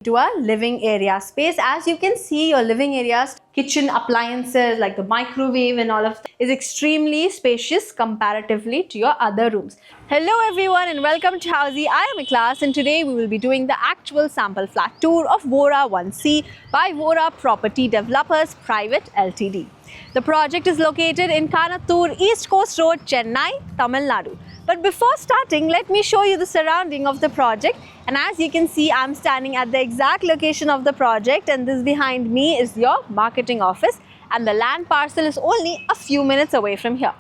to a living area space. As you can see, your living area's kitchen appliances like the microwave and all of that is extremely spacious comparatively to your other rooms. Hello everyone and welcome to Housey. I am Ikhlas and today we will be doing the actual sample flat tour of Vora 1C by Vora Property Developers Private Ltd. The project is located in Kanattur, East Coast Road, Chennai, Tamil Nadu. But before starting, let me show you the surrounding of the project. And as you can see, I'm standing at the exact location of the project, and this behind me is your marketing office, and the land parcel is only a few minutes away from here.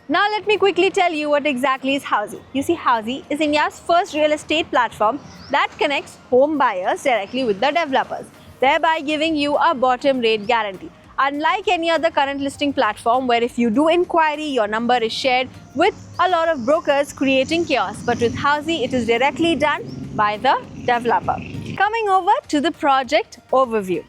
Now let me quickly tell you what exactly is Housey. You see, Housey is India's first real estate platform that connects home buyers directly with the developers, thereby giving you a bottom rate guarantee. Unlike any other current listing platform where if you do inquiry, your number is shared with a lot of brokers creating chaos. But with Housey, it is directly done by the developer. Coming over to the project overview.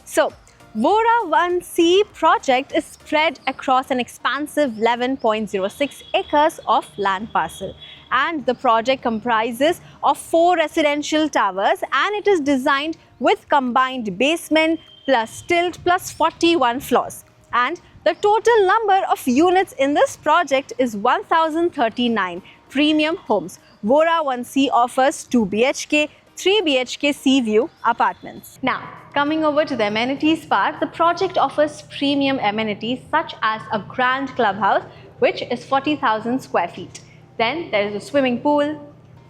So, Vora 1C project is spread across an expansive 11.06 acres of land parcel. And the project comprises of 4 residential towers, and it is designed with combined basement plus tilt plus 41 floors. And the total number of units in this project is 1039 premium homes. Vora 1C offers 2 BHK, 3 BHK sea view apartments. Now, coming over to the amenities part, the project offers premium amenities such as a grand clubhouse which is 40,000 square feet. Then there is a swimming pool,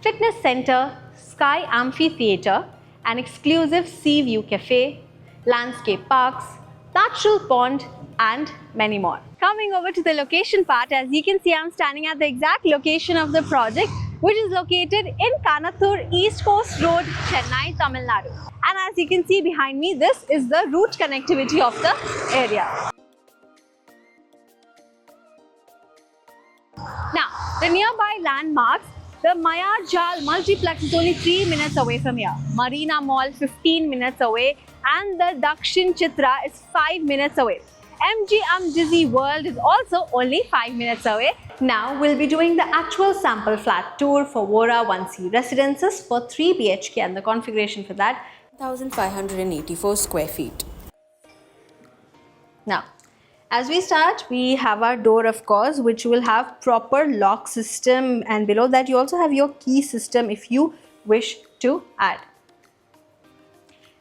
fitness center, sky amphitheater, an exclusive sea view cafe, landscape parks, natural pond, and many more. Coming over to the location part, as you can see, I'm standing at the exact location of the project, which is located in Kanattur, East Coast Road, Chennai, Tamil Nadu. And as you can see behind me, this is the route connectivity of the area. Now, the nearby landmarks, the Maya Jal Multiplex is only 3 minutes away from here. Marina Mall 15 minutes away, and the Dakshin Chitra is 5 minutes away. MGM Disney World is also only 5 minutes away. Now we'll be doing the actual sample flat tour for Vora 1C residences for 3 BHK, and the configuration for that 1,584 square feet. Now, as we start, we have our door, of course, which will have proper lock system, and below that you also have your key system if you wish to add.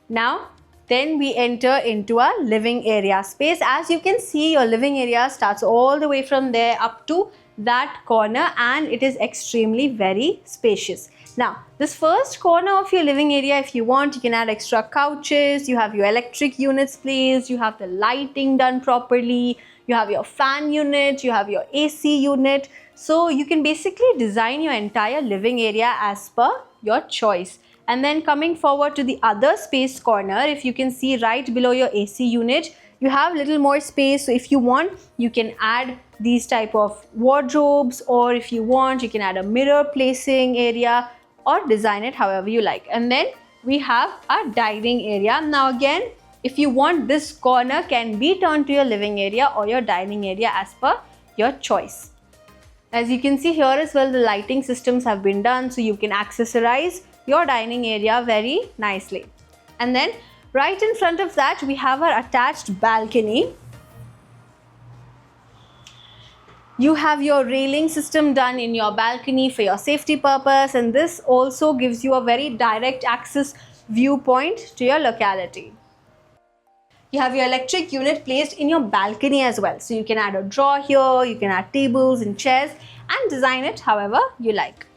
Now, then we enter into a living area space. As you can see, your living area starts all the way from there up to that corner, and it is extremely very spacious. Now, this first corner of your living area, if you want, you can add extra couches, you have your electric units placed, you have the lighting done properly, you have your fan unit, you have your AC unit. So you can basically design your entire living area as per your choice. And then coming forward to the other space corner, if you can see right below your AC unit, you have little more space. So if you want, you can add these type of wardrobes, or if you want, you can add a mirror placing area, or design it however you like. And then we have a dining area. Now again, if you want, this corner can be turned to your living area or your dining area as per your choice. As you can see here as well, the lighting systems have been done, so you can accessorize your dining area very nicely. And then right in front of that, we have our attached balcony. You have your railing system done in your balcony for your safety purpose, and this also gives you a very direct access viewpoint to your locality. You have your electric unit placed in your balcony as well. So you can add a drawer here, you can add tables and chairs and design it however you like.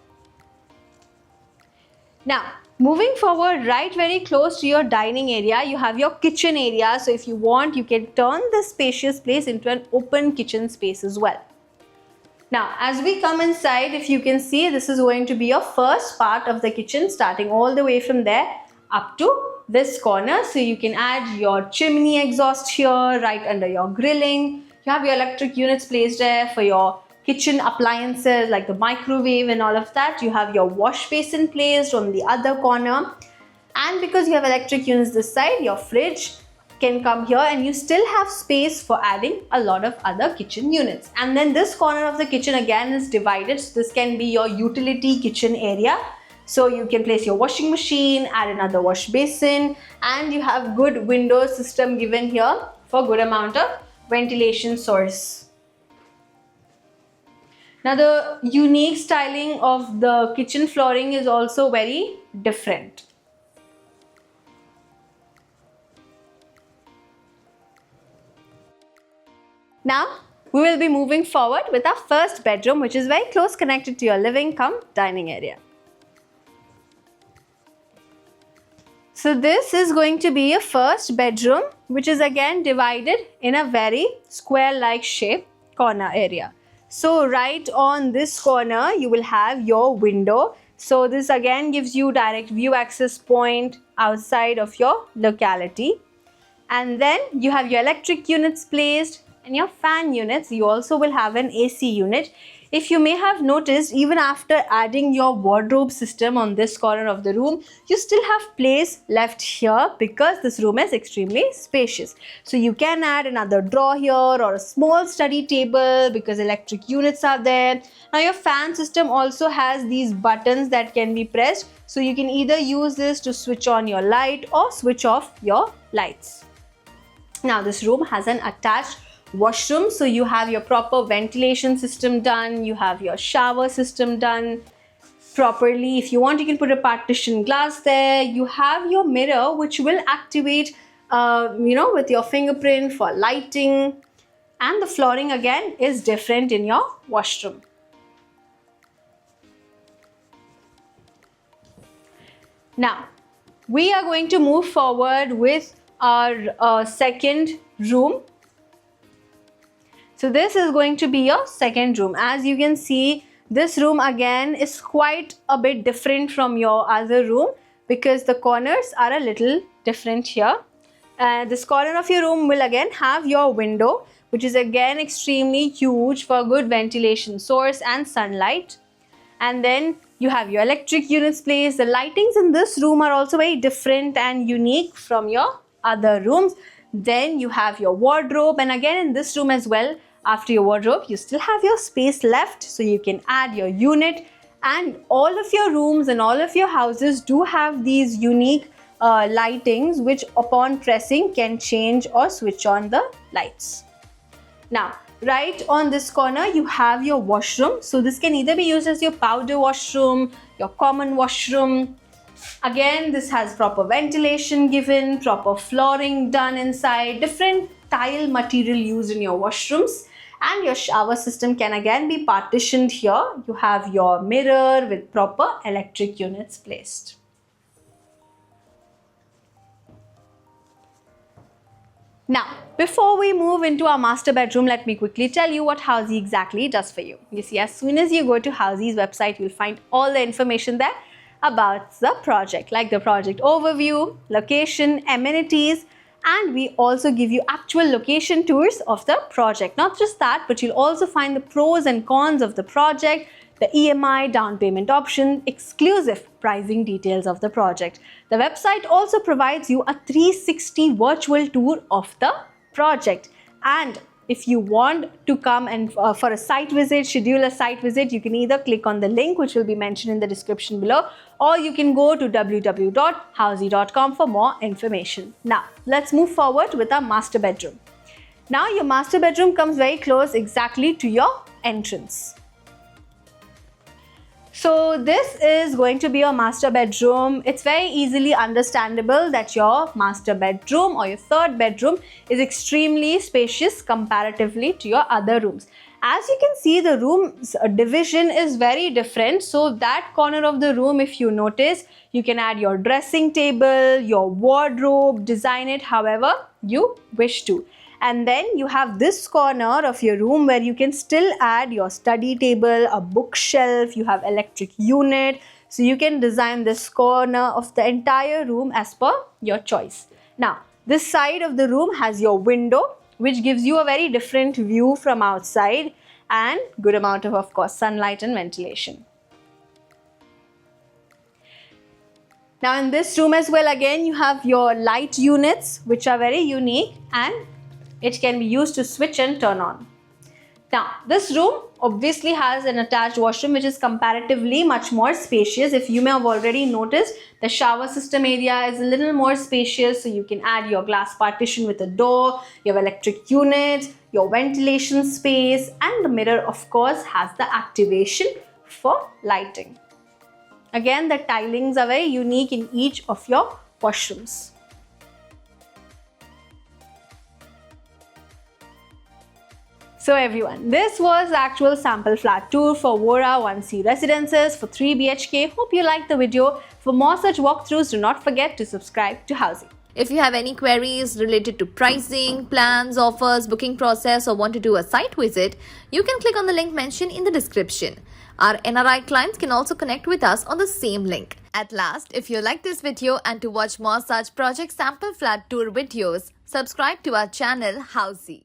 Now, moving forward, right very close to your dining area, you have your kitchen area. So if you want, you can turn this spacious place into an open kitchen space as well. Now, as we come inside, if you can see, this is going to be your first part of the kitchen, starting all the way from there up to this corner. So you can add your chimney exhaust here, right under your grilling. You have your electric units placed there for your kitchen appliances like the microwave and all of that. You have your wash basin placed on the other corner. And because you have electric units this side, your fridge can come here, and you still have space for adding a lot of other kitchen units. And then this corner of the kitchen again is divided. So this can be your utility kitchen area, So you can place your washing machine, add another wash basin, and you have good window system given here for good amount of ventilation source. Now the unique styling of the kitchen flooring is also very different. Now we will be moving forward with our first bedroom, which is very close connected to your living cum dining area. So this is going to be a first bedroom, which is again divided in a very square-like shape corner area. So right on this corner, you will have your window. So this again gives you direct view access point outside of your locality. And then you have your electric units placed and your fan units. You also will have an AC unit. If you may have noticed, even after adding your wardrobe system on this corner of the room, you still have place left here because this room is extremely spacious. So you can add another drawer here or a small study table because electric units are there. Now your fan system also has these buttons that can be pressed. So you can either use this to switch on your light or switch off your lights. Now this room has an attached washroom, so you have your proper ventilation system done, you have your shower system done properly. If you want, you can put a partition glass there. You have your mirror which will activate with your fingerprint for lighting, and the flooring again is different in your washroom. Now we are going to move forward with our second room. So this is going to be your second room. As you can see, this room again is quite a bit different from your other room because the corners are a little different here. This corner of your room will again have your window, which is again extremely huge for good ventilation source and sunlight. And then you have your electric units placed. The lightings in this room are also very different and unique from your other rooms. Then you have your wardrobe, and again in this room as well, after your wardrobe, you still have your space left, so you can add your unit. And all of your rooms and all of your houses do have these unique lightings which upon pressing can change or switch on the lights. Now, right on this corner, you have your washroom. So this can either be used as your powder washroom, your common washroom. Again, this has proper ventilation given, proper flooring done inside, different tile material used in your washrooms, and your shower system can again be partitioned here. You have your mirror with proper electric units placed. Now, before we move into our master bedroom, let me quickly tell you what Housey exactly does for you. You see, as soon as you go to Housey's website, you'll find all the information there about the project, like the project overview, location, amenities, and we also give you actual location tours of the project. Not just that, but you'll also find the pros and cons of the project, the EMI, down payment option, exclusive pricing details of the project. The website also provides you a 360 virtual tour of the project. And if you want to come and for a site visit, schedule a site visit, you can either click on the link which will be mentioned in the description below, or you can go to www.housey.com for more information. Now, let's move forward with our master bedroom. Now, your master bedroom comes very close exactly to your entrance. So this is going to be your master bedroom. It's very easily understandable that your master bedroom or your third bedroom is extremely spacious comparatively to your other rooms. As you can see, the room's division is very different. So that corner of the room, if you notice, you can add your dressing table, your wardrobe, design it however you wish to. And then you have this corner of your room where you can still add your study table, a bookshelf, you have electric unit. So you can design this corner of the entire room as per your choice. Now, this side of the room has your window, which gives you a very different view from outside and good amount of course, sunlight and ventilation. Now in this room as well, again, you have your light units, which are very unique and it can be used to switch and turn on. Now, this room obviously has an attached washroom which is comparatively much more spacious. If you may have already noticed, the shower system area is a little more spacious, so you can add your glass partition with a door, your electric unit, your ventilation space, and the mirror of course has the activation for lighting. Again, the tilings are very unique in each of your washrooms. So everyone, this was the actual sample flat tour for Vora 1C Residences for 3 BHK. Hope you liked the video. For more such walkthroughs, do not forget to subscribe to Housey. If you have any queries related to pricing, plans, offers, booking process, or want to do a site visit, you can click on the link mentioned in the description. Our NRI clients can also connect with us on the same link. At last, if you like this video and to watch more such project sample flat tour videos, subscribe to our channel Housey.